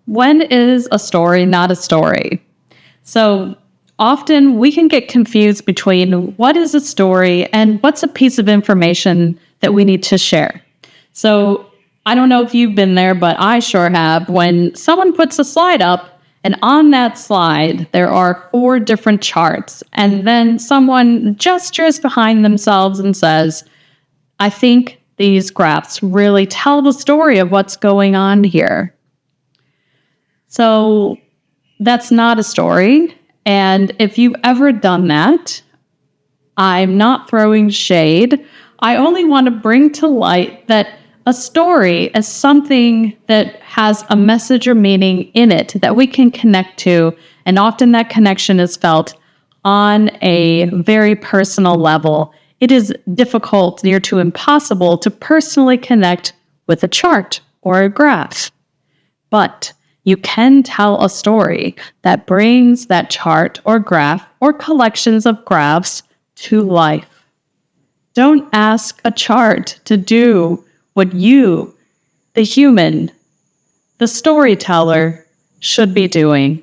when is a story not a story? So often we can get confused between what is a story and what's a piece of information that we need to share. So I don't know if you've been there, but I sure have. When someone puts a slide up, and on that slide, there are 4 different charts, and then someone gestures behind themselves and says, I think these graphs really tell the story of what's going on here. So that's not a story. And if you've ever done that, I'm not throwing shade. I only want to bring to light that a story is something that has a message or meaning in it that we can connect to. And often that connection is felt on a very personal level. It is difficult, near to impossible, to personally connect with a chart or a graph. But you can tell a story that brings that chart or graph or collections of graphs to life. Don't ask a chart to do what you, the human, the storyteller, should be doing.